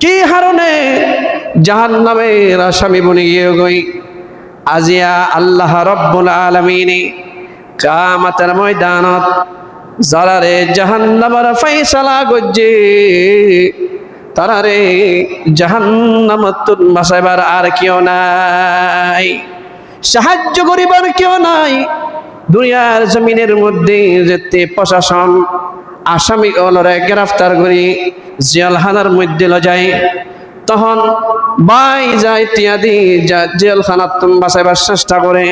কি হারণে জাহান্নামের আসামি বনে গিয়ে গই আজিয়া আল্লাহ রব্বুল আলামিন কিয়ামতের ময়দানত যারারে জাহান্নামের ফয়সালা গজ্জে তারারে জাহান্নামতুন বাঁচাইবার আর কেউ নাই, সাহায্য করিবার কেউ নাই। দুনিয়ার জমিনের মধ্যে যেতে প্রশাসন আসামি ওলরে গ্রেফতার করি জেলখানার মধ্যে যায়, তখন ভাই যায় টিয়াদি জেলখানাত বাঁচাইবার চেষ্টা করে,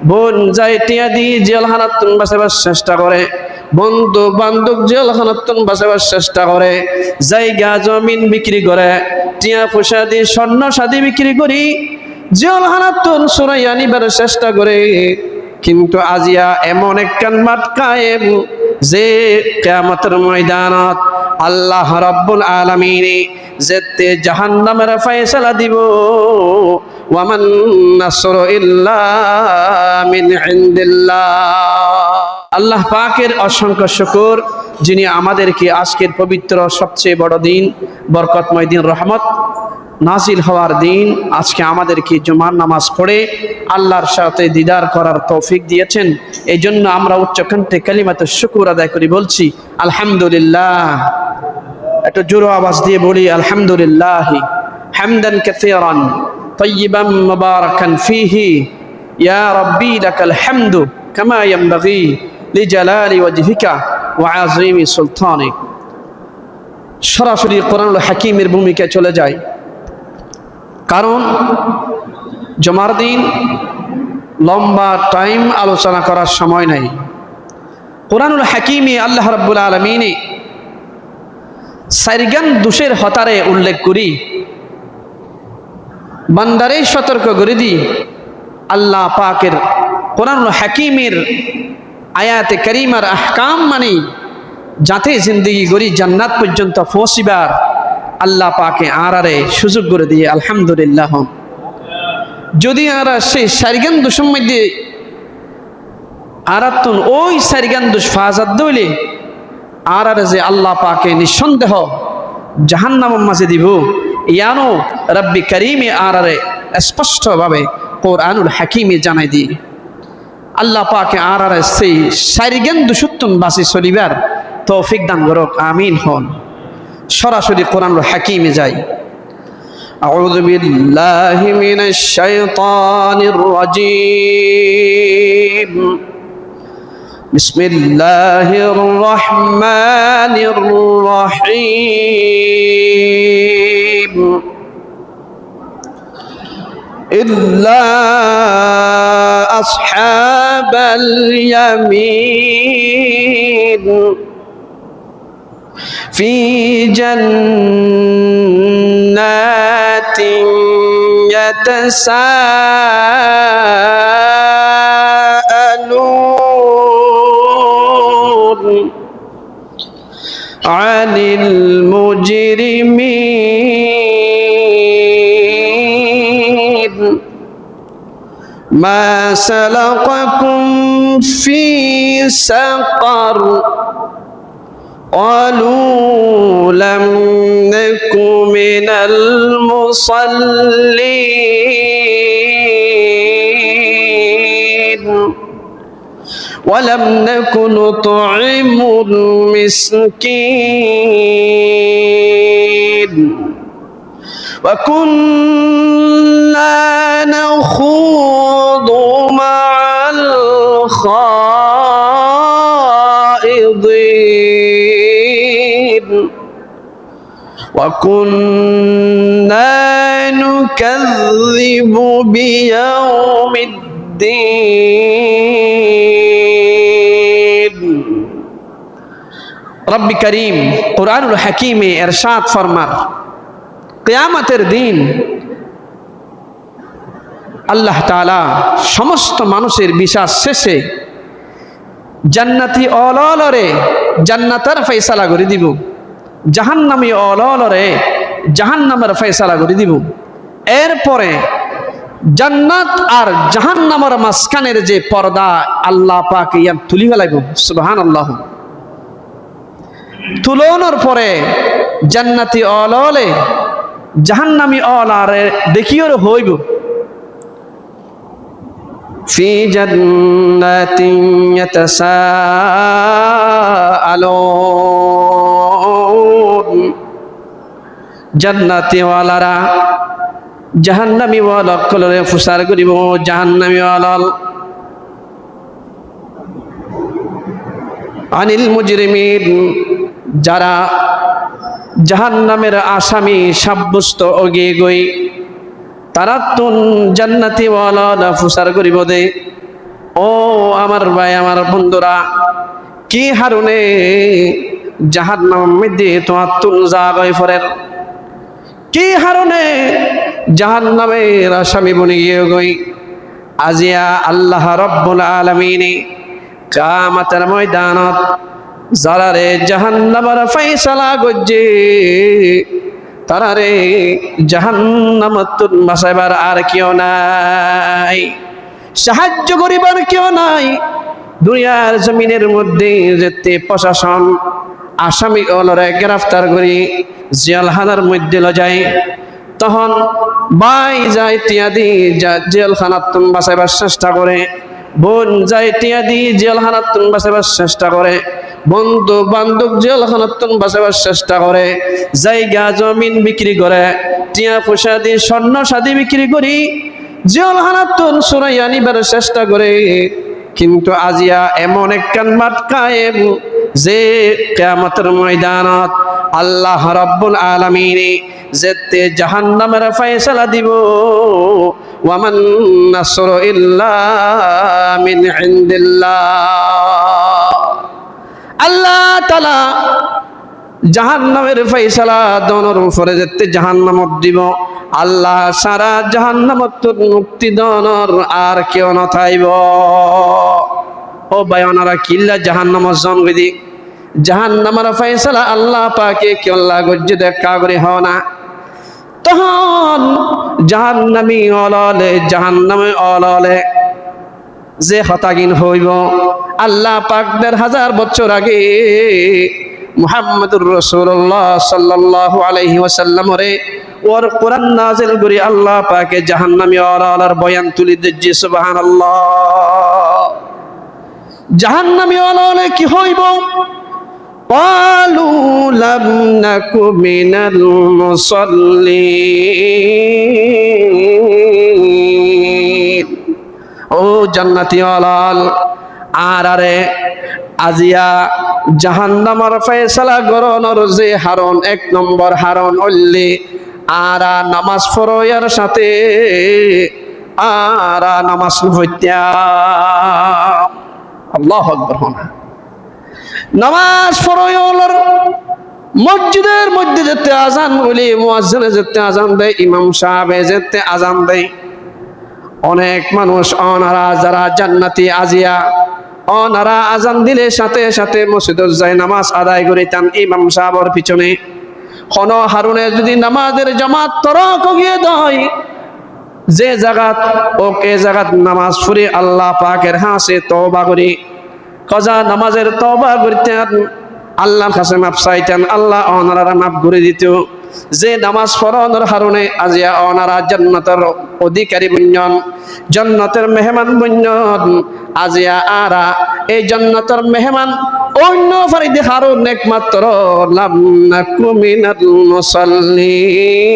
বোন যায় টিয়াদি জেলখানাত বাঁচাইবার চেষ্টা করে, বন্ধু বান্ধব জেলখানাত বাঁচাইবার চেষ্টা করে, জায়গা জমিন বিক্রি করে, টিয়া পয়সা দিয়ে স্বর্ণ সাদি বিক্রি করি জেলখানাত সরাই আনিবার চেষ্টা করে। কিন্তু আজিয়া এমন একখান মাঠ কায়েম যে কিয়ামতের ময়দানত আল্লাহ রাব্বুল আলামিন যেতে জাহান্নামের ফয়সালা দিব। ওয়ামান নাসরু ইল্লা মিন ইনদিল্লাহ। আল্লাহ পাকের অসংখ্য শুকর, যিনি আমাদেরকে আজকের পবিত্র সবচেয়ে বড় দিন, বরকতময় দিন, রহমত নাজিল হওয়ার দিন, আজকে আমাদেরকে জুমার নামাজ পড়ে আল্লাহর সাথে দিদার করার তৌফিক দিয়েছেন। এই জন্য আমরা উচ্চকণ্ঠে কালিমাতুশ শুকর আদায় করি, বলছি আলহামদুলিল্লাহ। একটু জোরে আওয়াজ দিয়ে বলি আলহামদুলিল্লাহ হামদান কাসীরান তাইয়িবান মুবারাকান ফীহি ইয়া রাব্বি লাকাল হামদু কামা ইয়ানবাগি লিজালালি ওয়াজহিকা ওয়া আযীমি সুলতানিক। সরাসরি কোরআনুল হাকীমের ভূমিকায় চলে যায়, কারণ জুমার দিন লম্বা টাইম আলোচনা করার সময় নাই। কোরআনুল হাকীমে আল্লাহ রাব্বুল আলামিন সাইরগান দোষের হতারে উল্লেখ করি, বান্দারে সতর্ক করে দি আল্লাহ পাকের কোরআনুল হাকীমের আয়াতে কারিমার আহকাম মানি যাতে জিন্দেগি গড়ি জান্নাত পর্যন্ত পৌঁছিবার আল্লাহ পাকে আরারে সুযোগ করে দিয়ে আলহামদুলিল্লাহ। যদি আরা সেই সাইরগান দোষের মধ্যে আরাতুন ওই সাইরগান দোষ ফাজাত দইলে আরারে যে আল্লাহ পাকে নিঃসন্দেহ জাহান্নামের মাঝে দিব, ইয়ানো রব্বি করিমে আরারে স্পষ্টভাবে কোরআনুল হাকীমে জানাই দি। আল্লাহ পাকে আরারে সেই সাইরগান দোষুত্তম বাসি চলিবার তৌফিক দান করুক, আমিন হন। সরাসরি কোরআনুল হাকীমে যাই। আউযু বিল্লাহি মিনাশ শাইতানির রাজীম। বিসমিল্লাহির রহমানির রহিম। ইল্লা আসহাবাল ইয়ামিন ফি জান্নাতিন ইয়াতাসাআলুন আনিল মুজরিমিন মা সালাকাকুম ফি সাকার قالوا لم نك من المصلين ولم نك نطعم المسكين وكنا نخوض مع الخائضين وكنا نكذب بيوم الدين। رب كريم কোরআনুল হাকীমে ইরশাদ ফরমান, কিয়ামতের দিন আল্লাহ তাআলা সমস্ত মানুষের বিচার শেষে জান্নাতি অললরে জান্নাতের ফয়সালা করে দিব, জাহান্নামী অললরে জাহান্নামের ফয়সালা করে দিব। এরপরে জান্নাত আর জাহান্নামের মাঝখানের যে পর্দা আল্লাহ পাক ইয়াম তুলি ফেলাইব, সুবহানাল্লাহ। তুলনার পরে জান্নাতি অললে জাহান্নামী ওলারে দেখিও হইব ফি জান্নাতিন ইয়াতাসাআলুন জান্নাতি ওয়ালারা জাহান্নামী ওয়ালা কলরে ফুসার করিব জাহান্নামী ওয়ালাল আনিল মুজরিমিন যারা জাহান্নামের আসামি সাব্যস্ত অগে গই তারা তুন জান্নাতি ওয়ালা ফুসার করিব দে ও আমার ভাই আমার বন্ধুরা কি হারুনে জাহান্নাম মধ্যে তোমার তুন জাগয় ফরের কি হারুনে জাহান্নামের আসামি বনে গিয়ে গই আজিয়া আল্লাহ রাব্বুল আলামিন কিয়ামতের ময়দানত যারারে জাহান্নামের ফয়সালা গজ্জে তারারে জাহান্নামতুন বাঁচাইবার আর কেউ নাই, সাহায্য করিবার কেউ নাই। দুনিয়ার জমিনের মধ্যে যেতে প্রশাসন আসামি ওলরে গ্রেফতার করি জেলখানার মধ্যে লজায়, তখন ভাই যায় টিয়াদি জেলখানাতুন বাঁচাইবার চেষ্টা করে, বোন যায় টিয়াদি জেলখানাতুন বাঁচাইবার চেষ্টা করে, বন্ধু বান্ধব জেলখানাতুন বাঁচাবার চেষ্টা করে, জায়গা জমিন বিক্রি করে, টিয়া পয়সা দিয়ে স্বর্ণ সাদি বিক্রি করি জেলখানাতুন সরাইয়া নিবার চেষ্টা করে। কিন্তু আজিয়া এমন একখান মাঠ কায়েম যে কিয়ামতের ময়দানত আল্লাহ রাব্বুল আলামিন যেতে জাহান্নামের ফয়সালা দিব। ওয়ামান নাসরু ইল্লা মিন ইনদিল্লাহ। আল্লাহ তাআলা জাহান্নামের ফয়সালা দনের উপরে যেতে জাহান্নামত দিব। আল্লাহ সারা জাহান্নামত মুক্তি দনর আর কেউ নথাইব। ও ভাই ওনারা কিল্লা জাহান্নামত জনবিদি জাহান্নামের ফয়সালা আল্লাহ পাকে কেউ গজ্জে দেখা করে হয় না। তখন জাহান্নামী অললে জাহান্নামে অললে যে হতাগিন হইব আল্লাহ পাক ১,৫০০ বছর আগে মুহাম্মদুর রাসূলুল্লাহ সাল্লাল্লাহু আলাইহি ওয়াসাল্লাম রে ওর কোরআন নাযিল করি আল্লাহ পাকে জাহান্নামী ওলার বয়ান তুলি দিচ্ছি। সুবহানাল্লাহ। জাহান্নামী ওলালে কি হইব? ক্বালু লাম নাকু মিনাল মুসাল্লিন। ও জান্নাতি ওলাল আর আরে আজিয়া জাহান্নামের ফয়সালা গরনর যে হারন ১ নম্বর হারন অল্লি আরা নামাজ পড়ার সাথে আরা নামাজ হইতা আল্লাহু আকবার হনা নামাজ পড়ার মসজিদের মধ্যে যেতে আজান বলি মুয়াজ্জিনে যেতে আজান দেয়, ইমাম সাহেবে যেতে আজান দেয়। অনেক মানুষ অনারা যারা জান্নাতি আজিয়া অনারা আজান দিলে সাথে সাথে মসজিদে যায় নামাজ আদায় করিতাম ইমাম সাহেবের পিছনে। কোন হারুনে যদি নামাজের জামাত তরক গিয়ে দেয় যে জায়গাত ওকে জায়গাত নামাজ পড়ে আল্লাহ পাকের হাসে তওবা করি কজা নামাজের তওবা করতেন আল্লাহর কাছে মাপ চাইতেন, আল্লাহ ওনারা মাপ করে দিত। যে নামাজ পড়ানোর কারণে আজিয়া ওনারা জান্নাতের অধিকারী বন্যন, জান্নাতের মেহমান বন্যন। আজিয়া আরা এই জান্নাতের মেহমান অন্য ফারিদে হারুন একমাত্র লাম নাকু মিনাল মুসাল্লিন।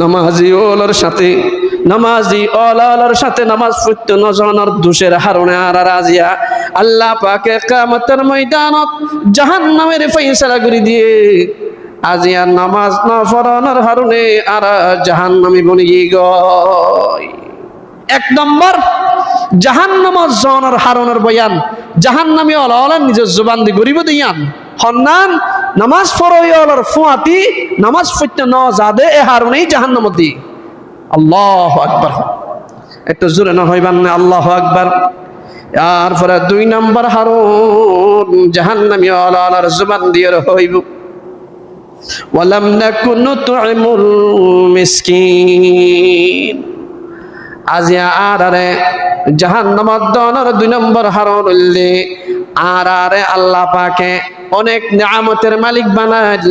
নামাজি ওলার সাথে নামাজি ওলার সাথে নামাজ পড়তে নজনের দোষের হারণে আর রাজিয়া আল্লাহ পাকে কিয়ামতের ময়দানত জাহান্নামের ফয়সালা করে দিয়ে আজিয়া নামাজ না পড়ানোর হারণে আর জাহান্নামী বনে গয়। ১ নম্বর জাহান্নামের জনের হারণের বয়ান জাহান্নামী ওলা নিজের জবান দিয়ে গরিব দিয়ান হন্নান নামাজ পড়াইয়ার ফুয়াতি নামাজ পড়তে ন যাদে এ হারুনেই জাহান্নামত দি। আল্লাহু আকবার। একটু জোরে না হইবান না আল্লাহু আকবার। আর পরে ২ নম্বর হারুন জাহান্নামী ওলার জবান দিয়ে হইব ওয়ালাম নাকু নুতইমুল মিসকিন। আজিয়া আরে জাহান্নামত দনের 2 নম্বর হারণ হইলে আরে আল্লাহ পাকে অনেক নিয়ামতের মালিক বানাইল,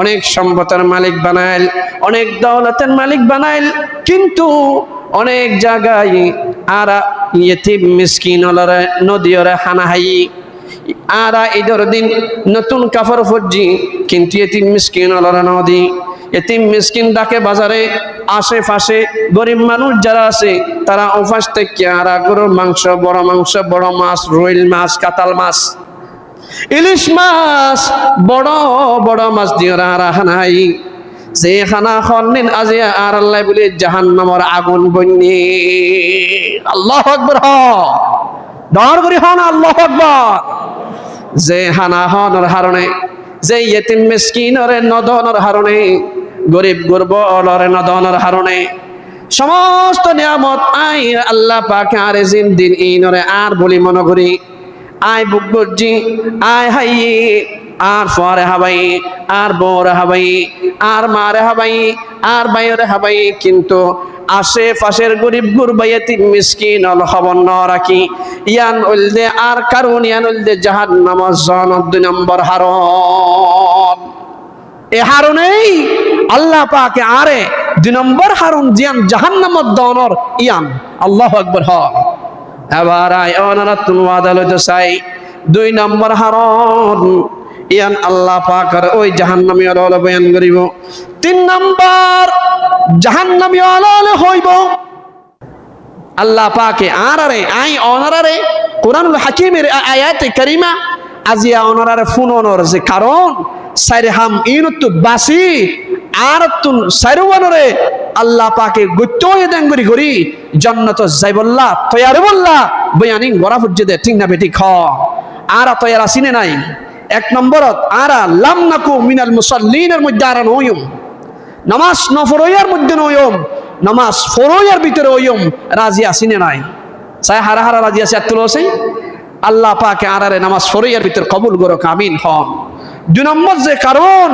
অনেক সম্পদের মালিক বানাইল, অনেক দৌলতের মালিক বানাইল, কিন্তু অনেক জায়গায় আরা ইয়েতিম মিসকিন ওলরে নদীরে হানাহাই আরা ঈদের দিন নতুন কাপড় ফজি, কিন্তু ইয়েতিম মিসকিন ওলরে নদী এতিম মিসকিন ডাকে বাজারে আশেপাশে গরিব মানুষ যারা আছে তারা অভ্যাস থেকে আর গরুর মাংস, বড় মাছ, রুই মাছ, কাতাল মাছ, ইলিশ মাছ, বড় বড় মাছ দিয়ে হানাই যে খানা খন্নিন আজি আর আল্লাহ বলে জাহান্নামের আগুন বন্যে। আল্লাহু আকবার, ডর করি হন আল্লাহু আকবার। যে হানা হনের হারণে, যে ইয়েতিম মিসকিনরে নদনের হারণে, গরিব গুরবলরে নদনের হারণে সমস্ত নিয়ামত আই আল্লাহ পাক আরে জিন্দিন ইনরে আর বলি মনে করি আই বুক বুঝি আই হাই আর ফরে হাবাই আর বরে হাবাই আর মারে হাবাই আর বাইরে হাবাই, কিন্তু আশেপাশের গরিব গুরবাইয়াতিম মিসকিন হল খবর ন রাখি ইয়ান উলদে আর কারণ ইয়ান উলদে জাহান্নামের জনম 2 নম্বর হারণ। এ হারণেই আল্লাহ পাকে আরে 2 নম্বর হারণ জিয়ান জাহান্নামের দনর ইয়ান। আল্লাহু আকবার। হ এবার আই ওনারা তুন ওয়াদা লইতে চাই 2 নম্বর হারণ ইয়ান আল্লাহ পাকের ওই জাহান্নামী ওয়ালা বয়ান করিব। 3 নম্বর জাহান্নামী ওয়ালা হইব আল্লাহ পাকে আরে আই ওনারে কুরআনুল হাকীমের আয়াতে কারিমা আজিয়া ওনারে ফুননর যে কারণ সাইরহাম ইনুতু বাসি আরতুন সাইরওয়ানরে আল্লাহ পাকে গুত্তয় দেঙ্গরি করি জান্নাত যাইবল্লাহ তয়ারে বল্লাহ বয়ানি গরা ফুজদে ঠিক না বেটি খ আর তয়ার আসিনে নাই। 1 নম্বরত আরা লাম নাকু মিনাল মুসাল্লিনের মধ্যে আর নয়ম, নামাজ নফরয়ার মধ্যে নয়ম, নামাজ ফরয়ার ভিতরে ওয়ম রাজি আসিনে নাই। চাই হারা হারা রাজি আছে আত্তুল আছে আল্লাহ পাকে আরারে নামাজ ফরয়ার ভিতর কবুল করো আমিন হন। 2 নম্বর যে কারণ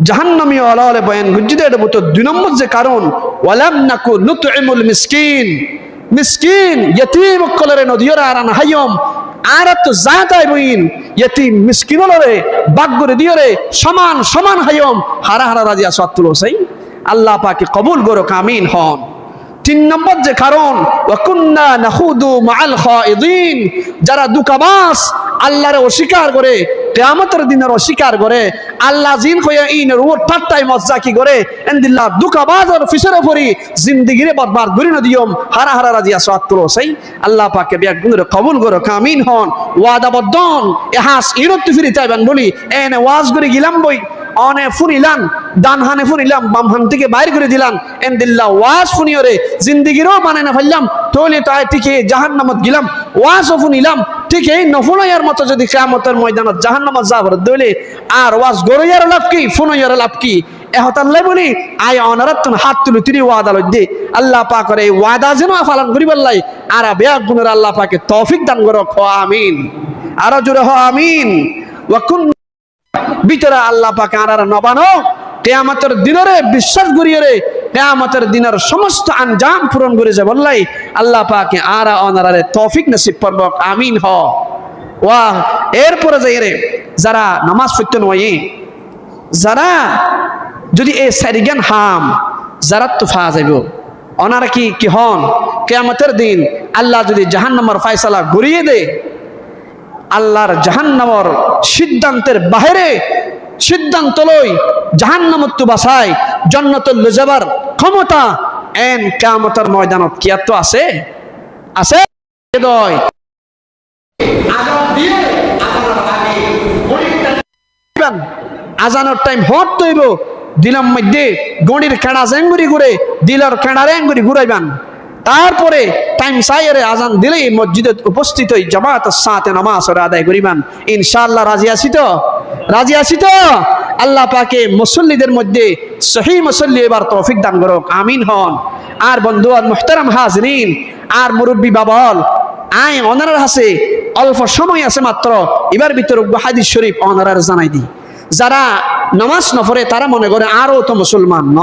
জাহান্নামী ওয়ালা বয়ান গুজিদে এটা বলতো 2 নম্বর যে কারণ ওয়ালাম নাকু নুতইমুল মিসকিন, মিসকিন ইয়তীম কলরে নদিয়রা আরান হাইয়ম আর তো জাতাই বইন ইয়তীম মিসকিনলরে বাগরে দিয়রে সমান সমান হাইয়ম হারা হারা রাজি আছে আত্তুল আছে আল্লাহ পাকে কবুল করো আমিন হন। 3 নম্বর যে কারণ ওয়াকুন্না নাখুদু মাআল খাইদিন, যারা দুকাবাস আল্লাহরে অস্বীকার করে, কিয়ামতের দিনের অস্বীকার করে, আল্লাহ জিন কইয়া ইনের ওর ঠাট্টাই মজা করে ইনদিল্লাহ দুকাবাজের ফিসরে পড়ি জিন্দেগিরে বরবাদ করি না দিয়ম হারা হারা রাজি আছে আত্তুল সেই আল্লাহ পাকে বিয়াগুনরে কবুল করো আমিন হন। ওয়াদাবদ্ধন এহাস ইরত ফিরি তাইবান বলি এনে ওয়াজ করে গিলাম বই অনে ফুনিলাম ডান হানে ফুনিলাম বাম হান থেকে বাইর করে দিলাম এনদিল্লাহ ওয়াজ ফুনিয়রে জিন্দেগিরও মানে না ফেললাম তোলে তাই টিকে জাহান্নামত গিলাম ওয়াজও ফুনিলাম ঠিক এই নফুনাইয়ার মতো যদি কিয়ামতের ময়দানত জাহান্নামত যাবার দইলে আর ওয়াজ গরইয়ার লাভ কি ফুনাইয়ার লাভ কি এহতাল্লাই বলি আই অনারাতুন হাত তুলি তিরি ওয়াদা লইদে আল্লাহ পাক করে এই ওয়াদা যেন পালন করিবাল্লাই আর বেয়াক গুণের আল্লাহ পাকে তৌফিক দান করো খ আমিন। আর জোরে হ আমিন। ওয়াকুন ভিতরে আল্লাহ পাক আরার নবানো কিয়ামতের দিনরে বিশ্বাস করিয়ে রে কিয়ামতের দিনের সমস্ত আঞ্জাম পূরণ করে যাব আল্লাহ আল্লাহ পাকে আরা অনারে তৌফিক নসিব করব আমিন হ। ওয়া এরপরে যাই রে যারা নামাজ পড়তে নয়, যারা যদি এই সারিগান হাম যারা তো ফা যাইব ওনারা কি হন কিয়ামতের দিন আল্লাহ যদি জাহান্নামের ফয়সালা ঘুরিয়ে দেয়, আল্লাহর জাহান্নামের সিদ্ধান্তের বাইরে সিদ্ধান্ত লই জাহান্নামত তো বাসায় জান্নাতুল লজাবার ক্ষমতা এন কিয়ামতের ময়দানত কি এত আছে আছে হৃদয় আজান দিয়ে আজানের আগে আজানের টাইম হট তৈব দিলাম মধ্যে গণির খেড়া জেঙ্গুরি ঘুরে দিলর খেড়া রেঙ্গুরি ঘুরাইবেন, তারপরে টাইম সাইরে আজান দিলেই মসজিদে উপস্থিত হই জামাতের সাথে নামাজ আদায় করিবেন ইনশাআল্লাহ। রাজি আছি তো? রাজি আছি তো? আল্লাহ পাকে মুসল্লিদের মধ্যে সহি মুসল্লি এবার তৌফিক দান করুক আমিন হন। আর বন্ধু আর মুহতারাম হাজরিন আর মুরব্বী বাবাল আই অনারার হাসে অল্প সময় আছে মাত্র এবার ভিতর হাদিস শরীফ অনারার জানাই দি। যারা নামাজ না পড়ে তারা মনে করে আরো তো মুসলমান ন,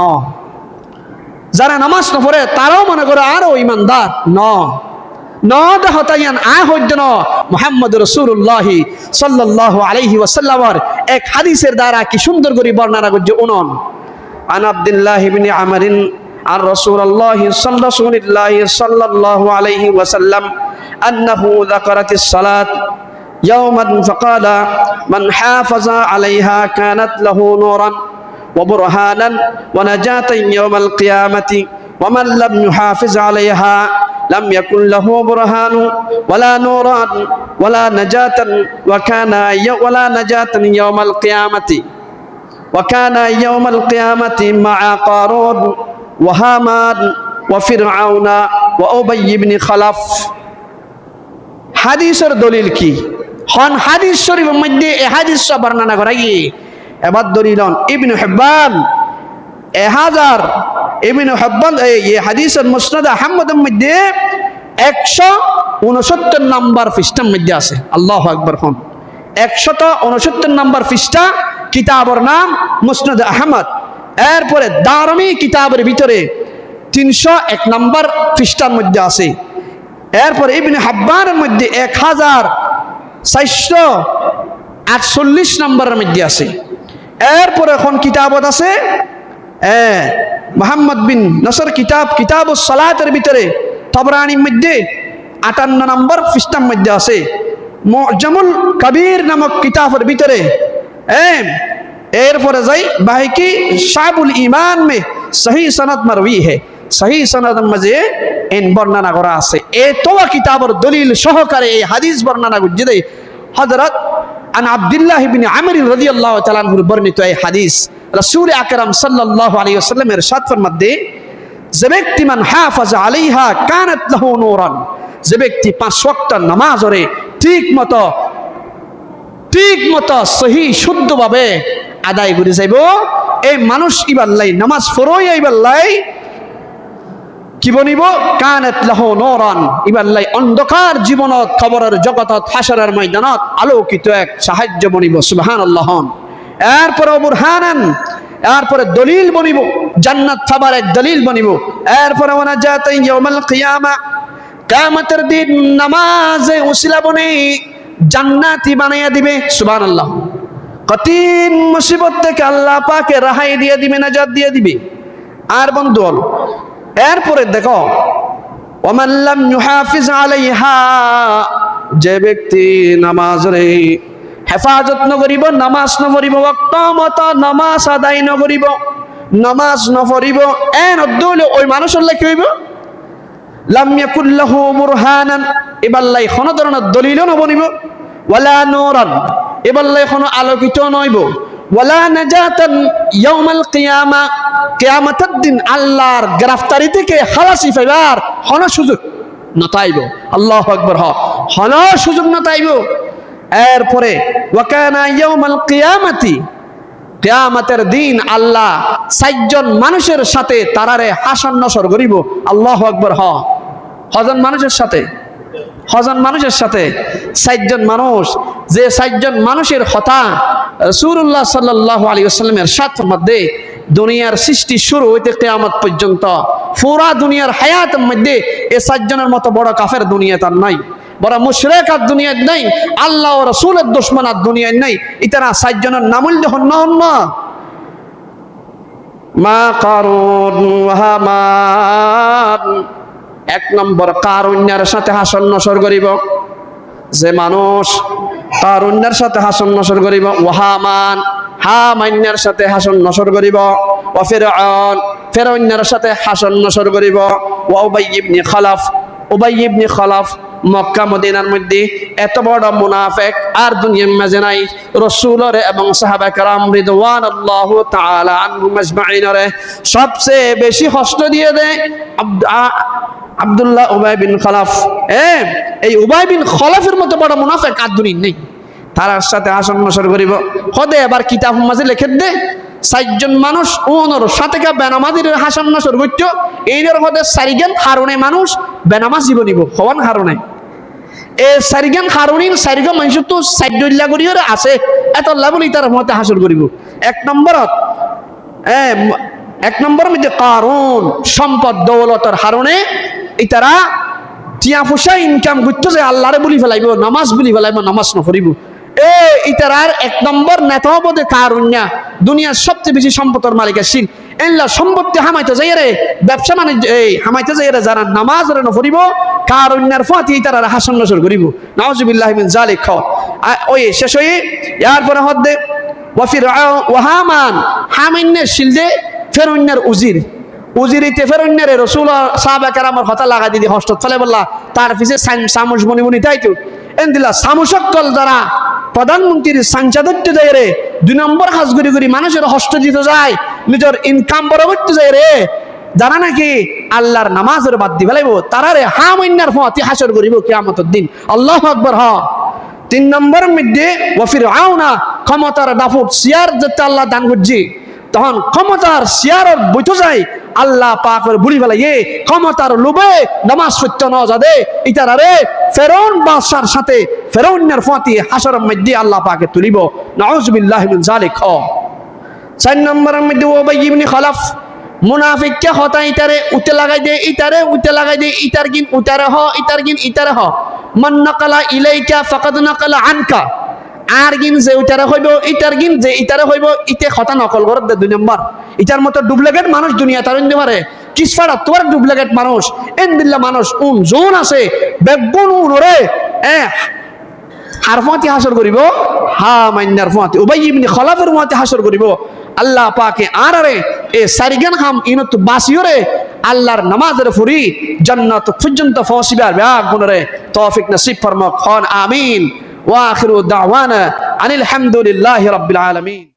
যারা নামাজ না পড়ে তারাও মনে করে আরো ইমানদার নটা হতাইয়ান হইতেন মুহাম্মদ রাসূলুল্লাহ সাল্লাল্লাহু আলাইহি ওয়াসাল্লামের এক হাদিসের দ্বারা কি সুন্দর করে বর্ণনা করছে উনন আন আব্দুল্লাহ ইবনে আমরিন আর রাসূলুল্লাহ সাল্লাল্লাহু আলাইহি ওয়াসাল্লাম আন্নাহু যাকারাতিস সালাত ইয়াওমান ফাকালা মান হাফাযা আলাইহা কানাত লাহু নূরান ওয়া বুরহানান ওয়া নাজাতান ইয়াওমাল কিয়ামাতি ওয়া মান লাম ইউহাফিজ আলাইহা لم يكن له برهان ولا نوران ولا نجاة ولا نجاة يوم القيامة وكان يوم القيامة مع قارون وهامان وفرعون وأبي بن خلف حديث الدليل كي هون حديث شريف مجدي حديث صبرنا نقرأي أبد دليلون ابن حبان হাজার ইবনে হিব্বান এই হাদিসের মুসনাদ আহমদের মধ্যে 169 নম্বর পৃষ্ঠার মধ্যে আছে আল্লাহু আকবার হন 169 নম্বর পৃষ্ঠা কিতাবের নাম মুসনাদ আহমদ এরপরে দারমি কিতাবের ভিতরে 301 নম্বর পৃষ্ঠার মধ্যে আছে এরপরে ইবনে হিব্বানের মধ্যে 1448 নম্বরের মধ্যে আছে এরপরে এখন কিতাবত আছে মুহাম্মদ বিন নসর কিতাবুস সালাতের ভিতরে তাবরানির মধ্যে 58 নম্বর পৃষ্ঠার মধ্যে আছে মুজামুল কবির নামক কিতাবের ভিতরে এরপরে যাই বাইকি শাবুল ঈমান মে সহি সনদ মারवी है সহি সনদ মধ্যে ইন বর্ণনা করা আছে এই তোয়া কিতাবের দলিল সহকারে এই হাদিস বর্ণনা করছে দেই হযরত আন আব্দুল্লাহ ইবনে আমর রাদিয়াল্লাহু তাআলা আনহু বর্ণিত এই হাদিস রাসূল আকরাম সাল্লাল্লাহু আলাইহি ওয়াসাল্লাম ইরশাদ ফরমাতে যে ব্যক্তি মান হাফাজা আলাইহা কানাত লাহু নূরান যে ব্যক্তি 5 ওয়াক্ত নামাজ পড়ে ঠিক মতো সহি শুদ্ধভাবে আদায় করে যাইব এই মানুষ ইবাল্লাই নামাজ পড়ই ইবাল্লাই কি বনিব কানাত লাহু নূরান ইবাল্লাই অন্ধকার জীবনত কবরের জগতত হাসরের ময়দানত আলোকিত এক সাহায্য বনিব সুবহানাল্লাহ এরপরে বুরহানান এরপরে দলিল বনিব জান্নাত পাবার এক দলিল বনিব এরপরে ওয়ানাজাতান ইয়াউমাল কিয়ামা কিয়ামতের দিন নামাজে উসিলা বনে জান্নাতি বানাইয়া দিবে সুবহানাল্লাহ কঠিন মুসিবত থেকে আল্লাহ পাকে রেহাই দিয়ে দিবে নাজাত দিয়ে দিবে আর বন্ধু এরপরে দেখো ওয়ামান লাম ইউহাফিজ আলাইহা যে ব্যক্তি নামাজরে হেফাজত নকরিব নামাজ নপড়িব ওয়াক্ত মতো নামাজ আদায় নকরিব নামাজ নপড়িব এন অদ্দুল ওই মানুষের কি হইব লাম ইয়াকুল লাহু বুরহানান ইবাল্লাই কোন ধরনের দলিল নবনিব ওয়ালা নূরান ইবাল্লাই কোন আলোকিত নইব ওয়ালা নাজাতান ইয়াউমাল কিয়ামা কিয়ামতের দিন আল্লাহর গ্রেফতারি থেকে খালাসি পাইবার কোন সুযোগ নতাইব আল্লাহু আকবার কোন সুযোগ নতাইব এরপরে ওয়াকানা ইয়াউমাল কিয়ামাতি কিয়ামতের দিন আল্লাহ 4 জন মানুষের সাথে তারারে হাসন নসর করিব আল্লাহু আকবার হজন মানুষের সাথে 4 জন মানুষ যে 4 জন মানুষের কথা রাসূলুল্লাহ সাল্লাল্লাহু আলাইহি ওয়াসাল্লামের সাথের মধ্যে দুনিয়ার সৃষ্টি শুরু হইতে কিয়ামত পর্যন্ত পুরা দুনিয়ার হায়াতের মধ্যে এই 4 জনের মতো বড় কাফের দুনিয়াতে আর নাই বড় মুশরিক আর দুনিয়াতে নাই আল্লাহ ও রাসূলের দুশমন আর দুনিয়াতে নাই ইতারা 4 জনের নামুল যখন না মা কারুন ওয়া হামান 1 নম্বর কারুনের সাথে হাসন নসর করিব যে মানুষ কারুনের সাথে হাসন নসর করিব ওয়া হামানের সাথে হাসন নসর করিব ওয়া ফিরআউনের সাথে হাসন নসর করিব ওয়া উবাই ইবনে খালাফ মক্কা মদিনার মধ্যে এত বড় মুনাফিক আর দুনিয়ার মাঝে নাই রাসূলের এবং সাহাবা کرام রিদওয়ানাল্লাহু তাআলা আনহুম আজমাইনরে সবচেয়ে বেশি কষ্ট দিয়ে দেয় আব্দুল্লাহ উবাই বিন খালাফ এই উবাই বিন খালাফের মতো বড় মুনাফিক আর দুনিয়ায় নেই তার সাথে হাসন নসর করিব খোদে এবার কিতাব মাঝে লিখে দে 4 জন মানুষ ওনর সাথে কা বেনামাজির হাসন নসর করত এইর খোদে 4 জন হারুনে মানুষ বেনামাজ জীবনিব হওয়ান হারুনে এ 4 জন হারুনিন 4 জন মানুষ তো সাইডুল্লাহ করিওরে আছে এত লাভলি তার মতে হাসর করিব 1 নম্বরত এক নম্বর মধ্যে কারণ সম্পদ দৌলতের হারণে ইতারা টিয়া পয়সা ইনকাম করতে যে আল্লাহরে বলি ফেলাইব, নামাজ বলি ফেলাইব, নামাজ নফরিব। ইতারার এক নম্বর নেতা বোধে কারুণ্যা, দুনিয়ার সবচেয়ে বেশি সম্পদের মালিক আসিন এল্লা সম্পত্তি হামাইতে যাই রে, ব্যবসা বাণিজ্য হামাইতে যাই রে, যারা নামাজ রে নফরিব কারুণ্যার ফাতি ইতারা হাসন নজর করিব। নাউজুবিল্লাহি মিন যালিক। ওই শেষ হয়ে এরপরে হদ্দে ওয়াফির ওয়াহামান হামিনের শিলদে ফেরুন্নার উজির উজিরিতে ফেরুন্নারে রসুল সাহাবা কেরামের কথা লাগা দিদি হস্ত ফেলে বললা তার পিছে সামুস বনি বনি তাই তো এন দিলা সামুসকল যারা প্রধানমন্ত্রীর সাংসদত্ব যায় রে, 2 নম্বর হাজ গুড়ি গুড়ি মানুষের হস্ত দিতে যায়, নিজের ইনকাম বড় করতে যায় রে, যারা নাকি আল্লাহর নামাজের বাদ দি ফেলাইব তারা রে হামিনার ফতি হাসর করিব কিয়ামতের দিন। আল্লাহু আকবার। 3 নম্বর মধ্যে ওয়াফির আউনা ক্ষমতার দাফুট সিয়ার যেতে আল্লাহ দান করছি, তখন ক্ষমতার সিয়ারত বইতে যায় আল্লাহ পাকের বুড়ি ফেলাই ক্ষমতার লোভে নামাজ সত্য ন যাদে ইতারা রে ফেরাউন বাদশার সাথে ফেরাউনের ফাতি হাসরের মধ্যে আল্লাহ পাকে তুলিব। নাউজুবিল্লাহি মিন যালিক। 4 নম্বরের মধ্যে উবাই ইবনে খালাফ মুনাফিককে হতা ইতারে উতে লাগাই দে, ইতারে উতে লাগাই দে, ইতার গিন উতারে হ, ইতার গিন ইতারে হ, মান নাকালা ইলাইকা ফাকাদ নাকালা আনকা, আর গিন যে ইতারে হইব ইতার গিন যে ইতারে হইব ইতে কথা নকল করে দে। 2 নম্বর ইটার মতো ডুপ্লিকেট মানুষ দুনিয়া তার ইন্দে পারে কিসফাড়া তোর ডুপ্লিকেট মানুষ এন দিল্লা মানুষ জোন আছে বেগুন উনরে হারফাতি হাসর করিব, হা মাইনার ফাতি উবাই ইবনে খালাফের মতে হাসর করিব। আল্লাহ পাকে আর রে এ সারিগান হাম ইনত বাসিওরে আল্লাহর নামাজের ফুরি জান্নাত পর্যন্ত পৌঁছিবার ব্যাগ গুণরে তৌফিক নসিব ফরমাক। আমিন। ওয়া আখিরু দাওয়ানা আনিল হামদুলিল্লাহি রাব্বিল আলামিন।